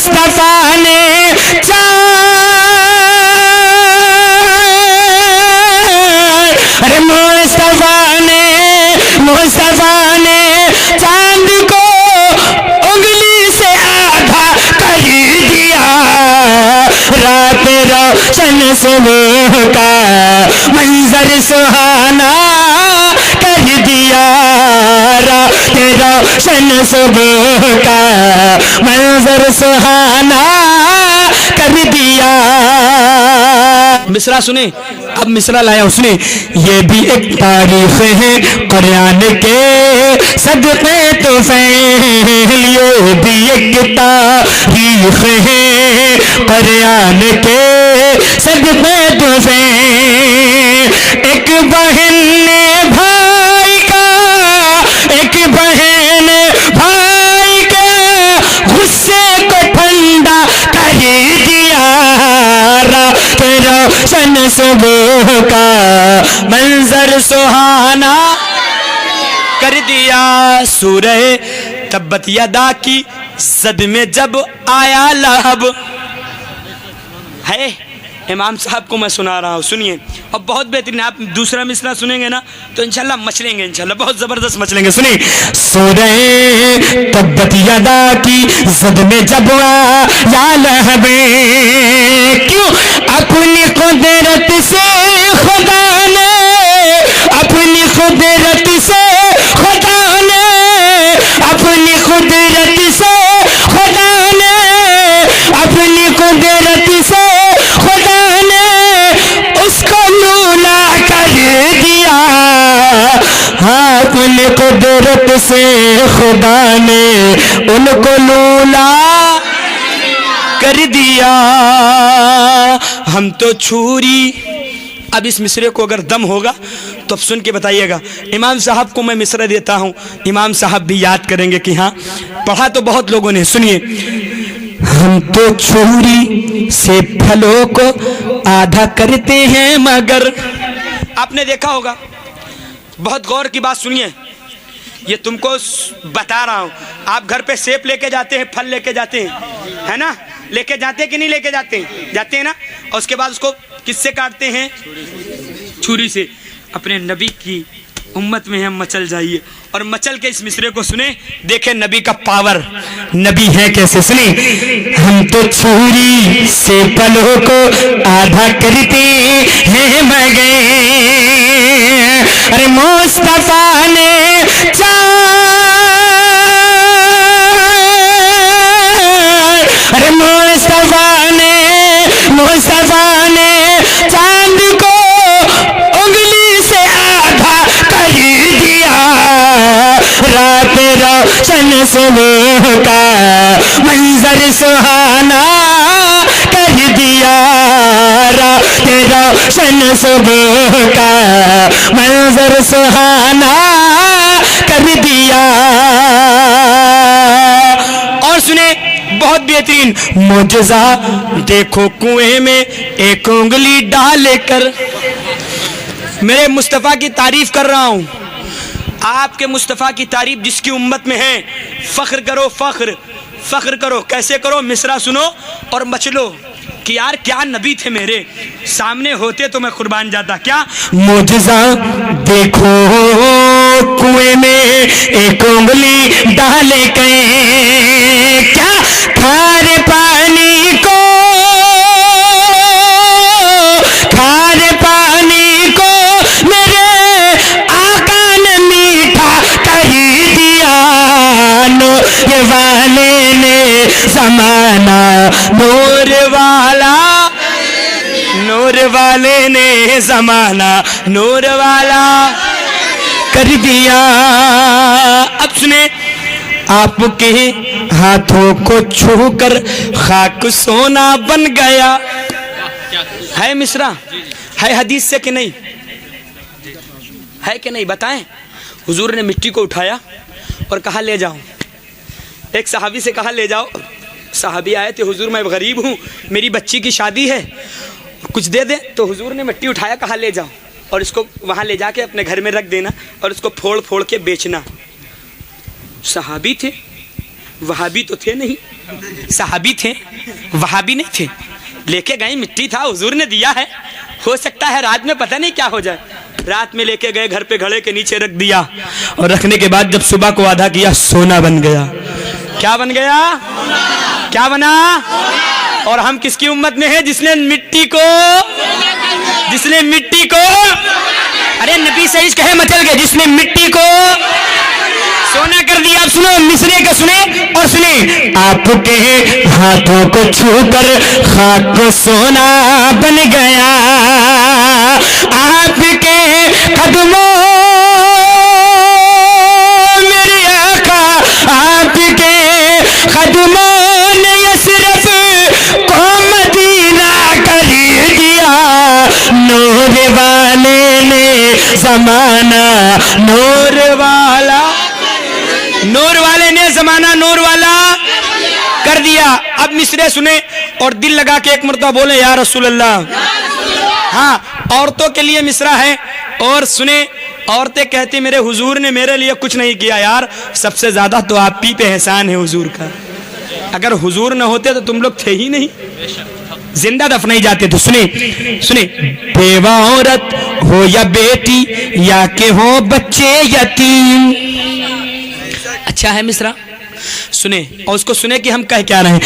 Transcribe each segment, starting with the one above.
मुस्तफा ने मुस्तफा ने चांद को उंगली से आधा कर दिया। रात रोशन सुबह का मंजर सुहाना कर दिया। रात रोशन सुबह का मंजर सुहाना कर दिया। मिसरा सुने, अब मिसरा लाया उसने। ये भी एक तारीफ है कुरान के सदक़े तो फैल। ये भी एक तारीफ है कुरान के सदक़े तो फैल। एक बहन ने भाई का, एक बहन भाई के गुस्से को ठंडा कर दिया। रात रोशन सुबह का मंजर सुहाना कर दिया। सूरह तब्बत यदा की जद में जब आया लहब है। इमाम साहब को मैं सुना रहा हूँ, सुनिए। और बहुत बेहतरीन, आप दूसरा मिसरा सुनेंगे ना तो इंशाल्लाह मचलेंगे, इंशाल्लाह बहुत जबरदस्त मचलेंगे। सुनिए। सूरह तब्बत यदा की जद में जब आया लहब, क्यों अपनी कुदरत से खुदा ने, अपनी कुदरत से खुदा ने, अपनी कुदरत से खुदा ने, अपनी कुदरत से खुदा ने उसको लूला कर दिया। अपनी कुदरत से खुदा ने उनको लूला कर दिया। हम तो छुरी। अब इस मिसरे को अगर दम होगा तो अब सुन के बताइएगा। इमाम साहब को मैं मिसरा देता हूँ, इमाम साहब भी याद करेंगे कि हाँ पढ़ा तो बहुत लोगों ने। सुनिए। हम तो छुरी से फलों को आधा करते हैं मगर। आपने देखा होगा, बहुत गौर की बात सुनिए, ये तुमको बता रहा हूँ। आप घर पे सेब लेके जाते हैं, फल लेके जाते हैं, है ना? लेके जाते हैं कि नहीं लेके जाते हैं? जाते हैं ना। और उसके बाद उसको किससे काटते हैं? छुरी से। अपने नबी की उम्मत में हम मचल जाइए और मचल के इस मिसरे को सुने, देखें नबी का पावर, नबी है कैसे। सुने। हम तो छुरी से फलों को आधा करते हैं मगर। अरे मुस्तफा ने मुस्तफा ने चांद को उंगली से आधा कर दिया। रात रोशन सुबह का मंजर सुहाना कर दिया। रात रोशन सुबह का मंजर सुहाना कर दिया। और सुने, बहुत बेहतरीन मुजज़ा देखो कुएं में एक उंगली डालकर। मेरे मुस्तफ़ा की तारीफ कर रहा हूँ, आपके मुस्तफ़ा की तारीफ जिसकी उम्मत में है। फ़ख्र करो, फ़ख्र करो। कैसे करो? मिसरा सुनो और मचलो कि यार क्या नबी थे मेरे, सामने होते तो मैं कुर्बान जाता। क्या मुजज़ा देखो कुएं में एक उंगली डाले के, क्या खारे पानी को, खारे पानी को मेरे आका ने मीठा कर दिया। नूर वाले ने ज़माना, नूर वाला, नूर वाले ने ज़माना नूर वाला कर दिया। अब सुने, आपके हाथों को छूकर खाक सोना बन गया। है मिसरा? है हदीस से कि नहीं? है कि नहीं बताएं। हुजूर ने मिट्टी को उठाया और कहा ले जाओ। एक सहाबी से कहा ले जाओ। सहाबी आए थे, हुजूर मैं गरीब हूँ, मेरी बच्ची की शादी है, कुछ दे दे। तो हुजूर ने मिट्टी उठाया, कहा ले जाओ और इसको वहाँ ले जाके अपने घर में रख देना और इसको फोड़ फोड़ के बेचना। सहाबी थे, वहाबी तो थे नहीं, सहाबी थे, वहाबी नहीं थे। लेके गए, मिट्टी था, हुजूर ने दिया है, हो सकता है रात में पता नहीं क्या हो जाए। रात में लेके गए, घर पे घड़े के नीचे रख दिया, और रखने के बाद जब सुबह को आधा किया, सोना बन गया। क्या बन गया? क्या बना? और हम किसकी उम्मत में है? जिसने मिट्टी को अरे नबी सही कहे मचल गए, जिसने मिट्टी को सोना कर दिया। आप सुनो, मिसरे का सुने और सुने। आपके हाथों को छूकर खाक को सोना बन गया, आपके कदमों मेरे आका, आपके कदमों ने यसरफ को मदीना कर दिया। नूर वाले ने जमाना नूर ने जमाना नूर वाला कर दिया। अब मिसरे सुने और दिल लगा के एक मर्तबा बोले या रसूल अल्लाह। हाँ, औरतों के लिए मिसरा है। और सुने, औरतें कहती मेरे हुजूर ने मेरे लिए कुछ नहीं किया यार, सबसे ज्यादा तो आप ही पे एहसान है हुजूर का। अगर हुजूर न होते तो तुम लोग थे ही नहीं, जिंदा दफनाई जाते। तो सुने, बेवा औरत हो या बेटी या के हो बच्चे यतीम। अच्छा है मिसरा, सुने और उसको सुने कि हम कह क्या रहे हैं।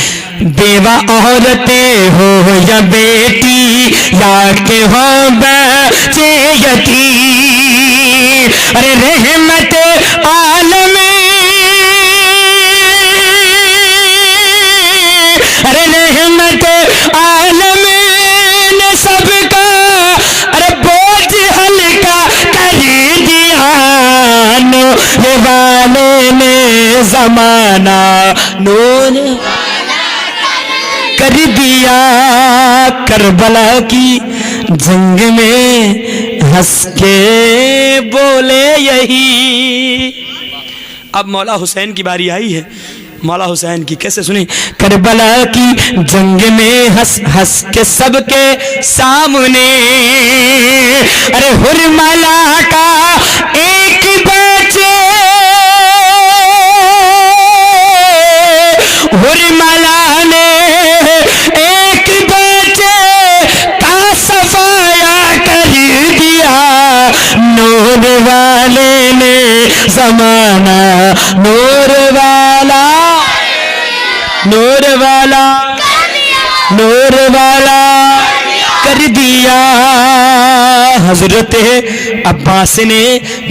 बेवा औरतें हो या बेटी या के हो बच्चे यतीम, अरे रहमत आलम, अरे रहमत आलम ने सबका अरे बोझ हल्का कर दिया। नूर वाले ने जमाना नूर कर दिया। करबला की जंग में हंस के बोले यही। अब मौला हुसैन की बारी आई है। मौला हुसैन की कैसे सुनी। करबला की जंग में हंस हंस के सबके सामने, अरे हुरमला का एक बच्चे, हुरमला ने एक बच्चे का सफाया कर दिया। नूर वाले ने जमाना नूर वाला कर दिया। हजरत अब्बास ने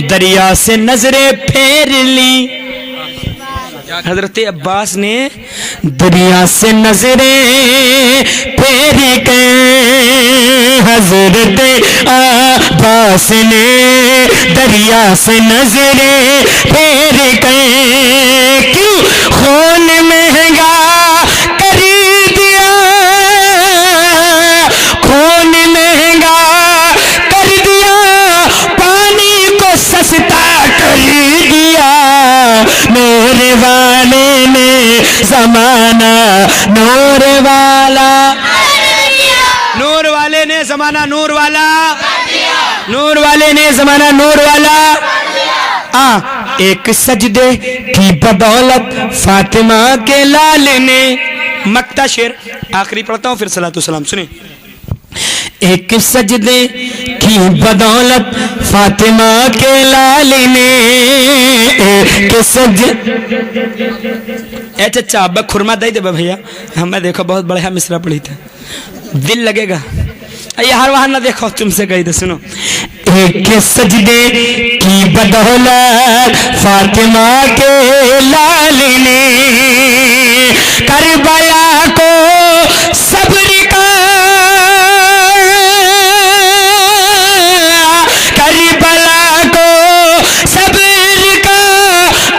दरिया से नजरें फेर ली। हजरत अब्बास ने दरिया से नजरें फेर के, हजरत अब्बास ने दरिया से नजरें फेर के। क्यों? खून महंगा कर दिया, खून महंगा कर दिया, पानी को सस्ता कर दिया। नूर वाले ने जमाना नूर वाला, नूर वाले ने जमाना नूर वाला, नूर वाले ने जमाना नूर वाला। एक सजदे की बदौलत फातिमा के लाल ने, मक्ता शेर आखिरी पढ़ता हूं फिर सलातो सलाम सुने। एक सजदे की बदौलत फातिमा के लाल ने, एक चचा अब खुरमा दे दे भैया, हमें देखो बहुत बढ़िया मिसरा पढ़ी था, दिल लगेगा। यार वहां ना देखो, तुमसे कही दे सुनो। एक सजदे की बदौलत फातिमा के लाल ने, करबला को सब्र का, करबला को सब्र का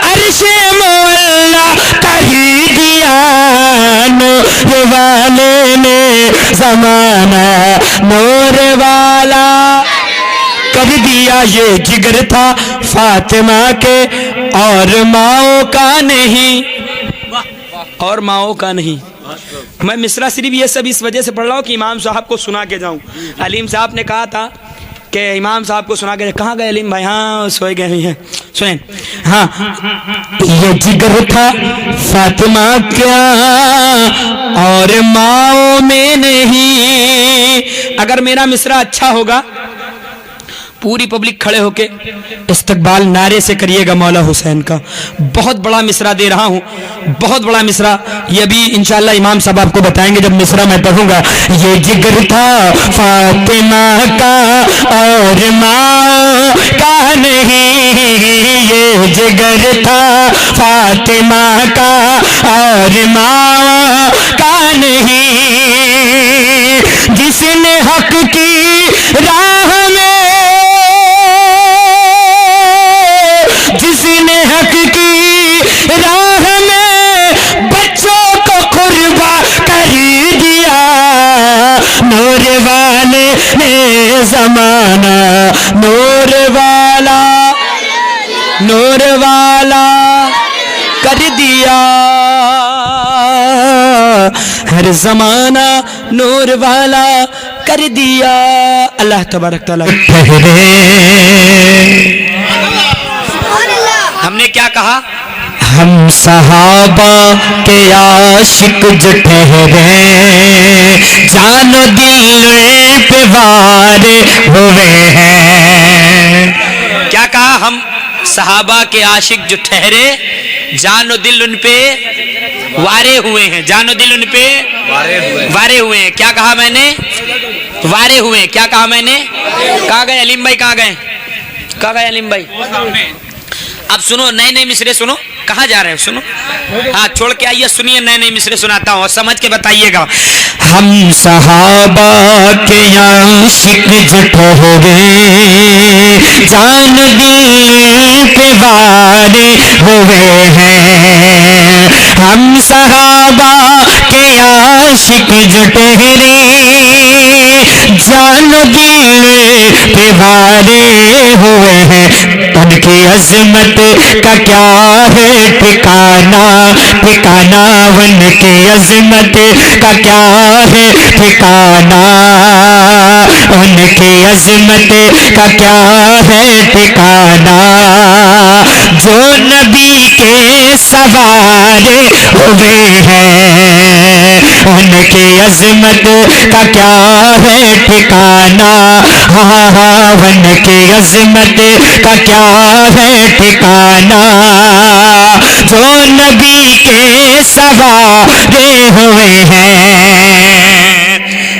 अर्शे मौला कर दिया। नूर वाले ने जमाना नूर वाला कर दिया। ये जिगर था फातिमा के और माओ का नहीं, और माओ का नहीं। मैं मिसरा सिर्फ ये सब इस वजह से पढ़ रहा हूँ कि इमाम साहब को सुना के जाऊं। अलीम साहब ने कहा था के इमाम साहब को सुना के, कहाँ गए अलीम भाई? हाँ सोए गए हुए हैं। सुने, हाँ, ये जिगर था फातिमा क्या और माओ में नहीं। अगर मेरा मिसरा अच्छा होगा, पूरी पब्लिक खड़े होके इस्तकबाल नारे से करिएगा मौला हुसैन का। बहुत बड़ा मिसरा दे रहा हूं, बहुत बड़ा मिसरा। ये भी इंशाअल्लाह इमाम साहब आपको बताएंगे जब मिसरा मैं पढ़ूंगा। ये जिगर था फातिमा का और माँ का नहीं, ये जिगर था फातिमा का और माँ का नहीं। जिसने हक की राह में, जिसने हक की राह में बच्चों को कुर्बा कर दिया, नूर वाले ने जमाना, नूर वाला कर दिया, हर जमाना नूर वाला कर दिया। अल्लाह तबारक तआला। हमने क्या कहा? हम सहाबा के आशिक जो ठहरे, जानो दिल पे वारे हुए हैं। क्या कहा? हम सहाबा के आशिक जो ठहरे, जानो दिल उन पे वारे हुए हैं। जानो दिल उन पे वारे हुए हैं। क्या कहा मैंने? वारे हुए। क्या कहा मैंने? कहाँ गए अलीम भाई? कहाँ गए? कहाँ गए अलीम भाई? अब सुनो, नए नए मिसरे सुनो। कहाँ जा रहे हैं? सुनो, हाँ छोड़ के आइए, सुनिए, नए नए मिसरे सुनाता हूँ, समझ के बताइएगा। हम सहाबा के आशिक जो ठहरे, जान दिल पे वारे हुए हैं। हम सहाबा के आशिक जो ठहरे, जान दिल पे वारे हुए हैं। उनकी अजमत का क्या है ठिकाना, ठिकाना उनकी अजमत का क्या है ठिकाना, उनकी अजमत का क्या है ठिकाना। जो नबी के सवारे हुए हैं, उनकी अजमत का क्या है ठिकाना। हाँ हाँ, उनकी अजमत का क्या है ठिकाना। जो नबी के सवारे हुए हैं।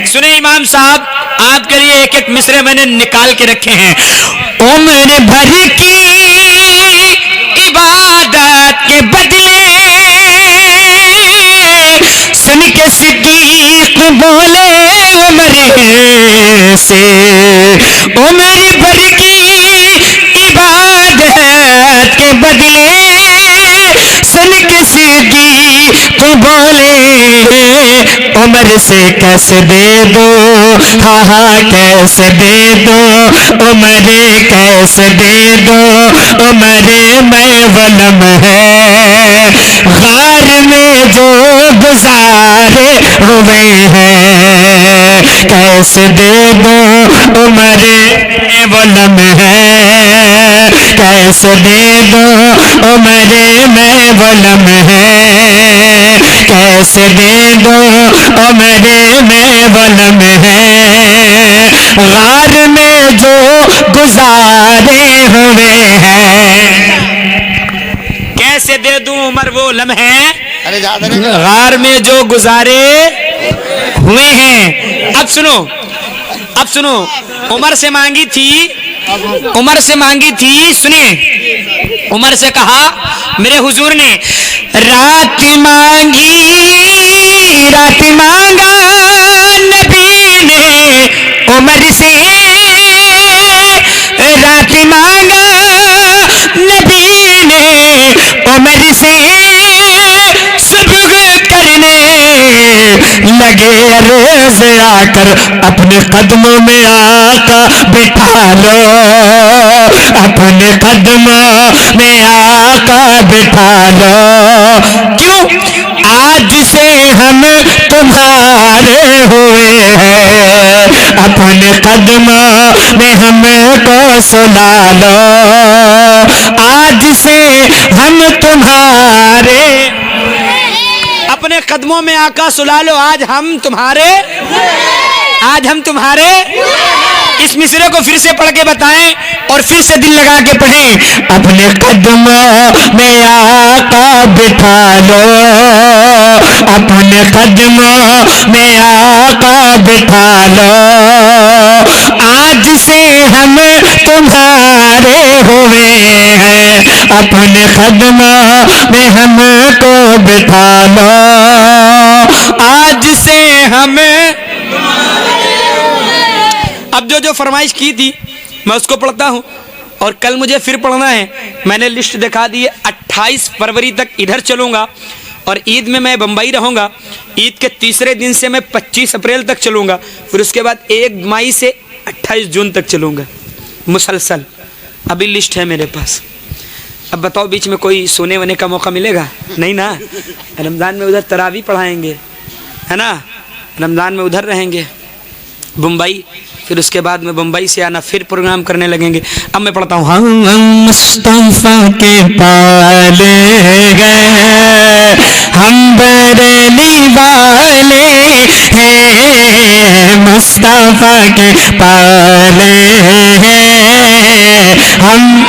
सुने इमाम साहब, आपके लिए एक एक मिसरे मैंने निकाल के रखे हैं। उम्र भर की इबादत के बदले सुन के सिद्दीक बोले उम्र से, उम्र भर की इबादत के बदले सुन के सिद्दीक बोले उम्र से कैसे दे दो। हाँ हाँ कैसे दे दो उम्र, कैसे दे दो उम्र में वलम है। गार में जो गुजारे हुए हैं, कैसे दे दो उम्र में वलम है। कैसे दे दो उम्र में वलम है। कैसे दे दो उम्र में वलम है। गार में जो गुजारे हुए हैं, कैसे दे दूं उम्र वो लम्हे गार में जो गुजारे हुए हैं। अब सुनो, अब सुनो, उमर से मांगी थी, उमर से मांगी थी, सुनिए, उमर से कहा मेरे हुजूर ने, रात मांगी, रात मांगा नबी ने उमर से, रात मांगा नबी ने उमर से, सुबह करने लगे रोज आकर अपने कदमों में आका बिठा लो, अपने कदमों में आका बिठा लो। क्यों? आज से हम तुम्हारे हुए हैं, अपने कदमों में हमको सुला लो, आज से हम तुम्हारे, अपने कदमों में आका सुला लो, आज हम तुम्हारे, आज हम तुम्हारे। इस मिसरे को फिर से पढ़ के बताएं और फिर से दिल लगा के पढ़ें। अपने कदमों में आका बिठा लो, अपने कदमों में आका बिठा लो, आज से हम तुम्हारे हुए हैं, अपने कदमों में हमको बिठा लो, आज से हमें। अब जो फरमाइश की थी मैं उसको पढ़ता हूँ और कल मुझे फिर पढ़ना है। मैंने लिस्ट दिखा दी है। 28 फरवरी तक इधर चलूँगा और ईद में मैं बम्बई रहूँगा। ईद के तीसरे दिन से मैं 25 अप्रैल तक चलूँगा, फिर उसके बाद 1 मई से 28 जून तक चलूँगा मुसलसल। अभी लिस्ट है मेरे पास। अब बताओ बीच में कोई सोने वने का मौका मिलेगा? नहीं ना। रमज़ान में उधर तरावी पढ़ाएंगे, है ना, रमज़ान में उधर रहेंगे मुंबई, फिर उसके बाद में बम्बई से आना, फिर प्रोग्राम करने लगेंगे। अब मैं पढ़ता हूँ। हम मुस्तफा के पाले गए, हम बरेली वाले हैं, मुस्तफा के पाले हैं हम।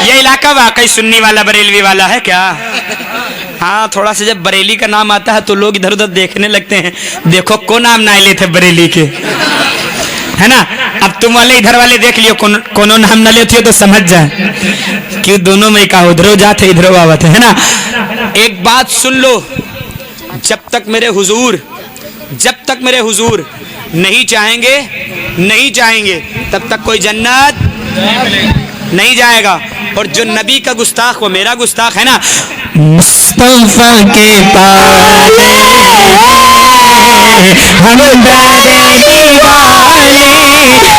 ये इलाका वाकई सुन्नी वाला बरेलवी वाला है क्या? हाँ, थोड़ा सा जब बरेली का नाम आता है तो लोग इधर उधर देखने लगते हैं, देखो कौन नाम ना ले थे बरेली के, है ना। अब तुम वाले इधर वाले देख लियो, कोनो नाम ना लेते हो तो समझ जाए कि दोनों में का उधरो जाते इधरो आवत है ना। एक बात सुन लो, जब तक मेरे हुजूर नहीं चाहेंगे तब तक कोई जन्नत नहीं जाएगा। और जो नबी का गुस्ताख वो मेरा गुस्ताख है ना। मुस्तफा के पाले हम बरेली वाले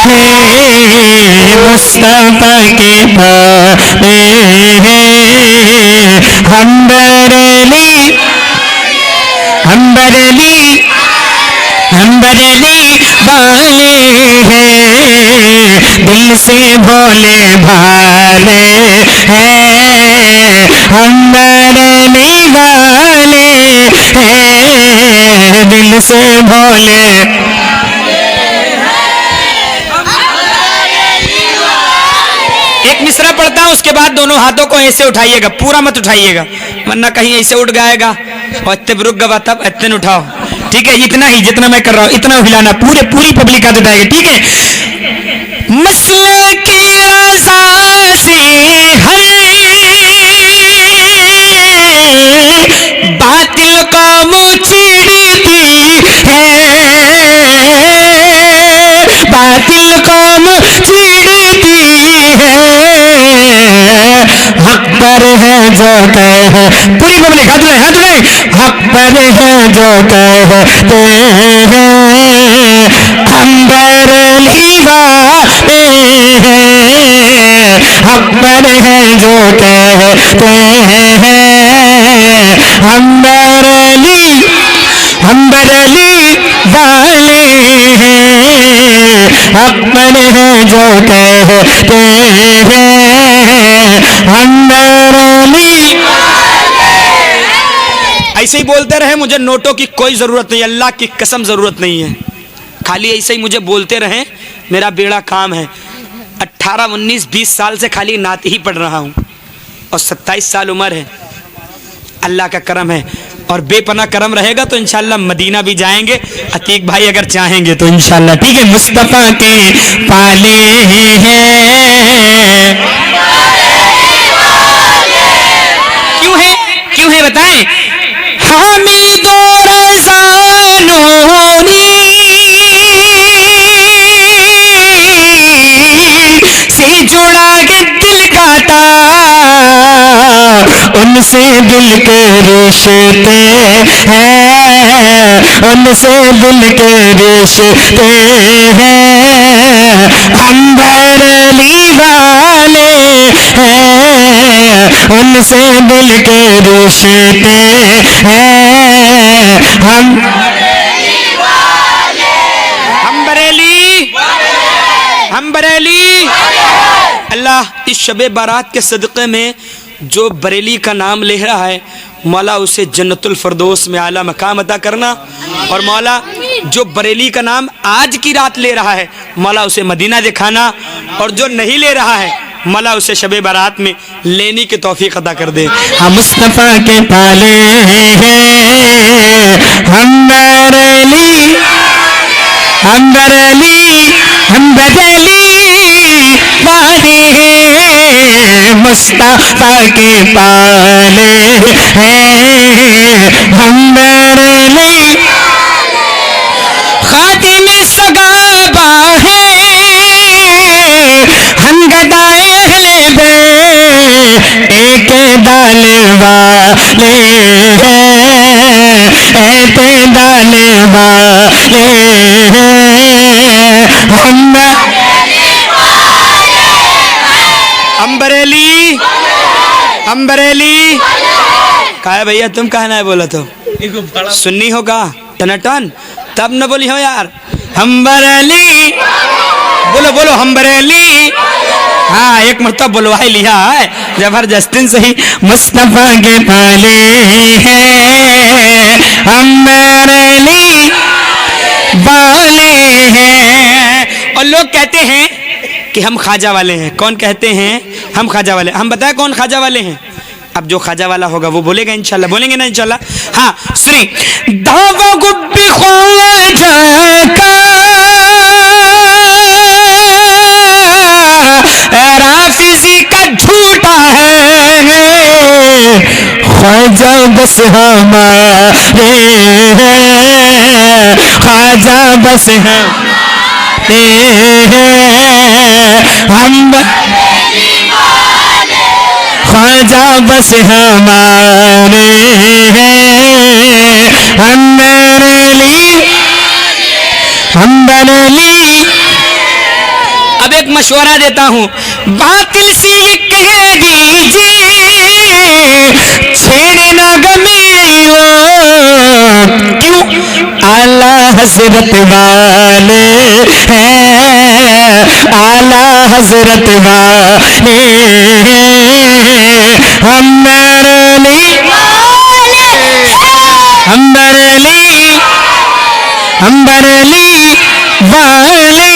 हैं, मुस्तफा के पाले हम बरेली वाले हैं, दिल से भोले भाले हैं, हम बरेली वाले हैं, दिल से भोले। एक मिसरा पढ़ता हूँ, उसके बाद दोनों हाथों को ऐसे उठाइएगा, पूरा मत उठाइएगा वरना कहीं ऐसे उठ जाएगा और इतने रुक गवा, तब इतने उठाओ, ठीक है। इतना ही जितना मैं कर रहा हूँ इतना हिलाना, पूरी पब्लिक हाथ उठाएगी, ठीक है। मसले की रज़ा से हर बातिल कौम चिढ़ती है, बातिल कौम चिढ़ती है, हक पर है जो कहे, पूरी पब्लिक हाथ उठाए, हक पर है जो कहते हैं, हम बरेली वाले हैं, हक पर है जो कहते हैं, हम बरेली वाले हैं, हक पर है जो कहते हैं, हम बरेली। ऐसे ही बोलते रहे, मुझे नोटों की कोई ज़रूरत नहीं, अल्लाह की कसम ज़रूरत नहीं है, खाली ऐसे ही मुझे बोलते रहें, मेरा बेड़ा काम है। 18, 19, 20 साल से खाली नात ही पढ़ रहा हूँ और 27 साल उम्र है, अल्लाह का करम है। और बेपना करम रहेगा तो इंशाल्लाह मदीना भी जाएंगे, अतीक भाई अगर चाहेंगे तो इंशाल्लाह, ठीक है। मुस्तफ़ा के पाले हैं, क्यों है बताएं। हामिदो रज़ा नूरी से जुड़ा के दिल का तार, उनसे दिल के रिश्ते हैं, उनसे दिल के रिश्ते हैं, हम बरेली वाले हैं, उनसे दिल के रिश्ते हैं, हम हम बरेली। अल्लाह इस शबे बारात के सदक़े में जो बरेली का नाम ले रहा है, मौला उसे जन्नतुल फरदौस में आला मकाम अता करना। और मौला जो बरेली का नाम आज की रात ले रहा है, मौला उसे मदीना दिखाना। और जो नहीं ले रहा है, मौला उसे शबे बारात में लेने की तौफीक अता कर दे। हम मुस्तफा के पाले हैं, हम बरेली, हम बरेली, हम बरेली वाले हैं, मुस्तफा के पाले हैं, हम बरेली। खातिम सगाबा है, हम गदाए एक दाले वाले हैं, एक दाले वाले हैं, हम बरेली, हम बरेली। कहा है भैया, तुम कहना है बोला तो सुन्नी होगा टनाटन, तब न बोली हो यार। हम बरेली, बोलो बोलो हम बरेली। हाँ, एक मरतबा बुलवा ही लिया है जबरदस्ती से ही। मुस्तफा के पाले हैं, हम बरेली वाले हैं। और लोग कहते हैं कि हम ख्वाजा वाले हैं। कौन कहते हैं हम ख्वाजा वाले? हम बताएं कौन ख्वाजा वाले हैं? अब जो ख्वाजा वाला होगा वो बोलेगा इंशाल्लाह। बोलेंगे ना इंशाल्लाह? हाँ सुनिए। दावा गुब्बी ख्वाजा का राफिजी का झूठा है, ख्वाजा बस हमारे हैं, ख्वाजा बस हमारे हैं, हम ख्वाजा बस हमारे हैं, हम बरेली, हम बरेली। अब एक मशवरा देता हूँ, बातिल से ये कह दीजिए छेड़े ना गमीलो, क्यों आला हजरत वाले हैं, आला हजरत वाले हैं, हम बरेली, हम बरेली, हम बरेली वाले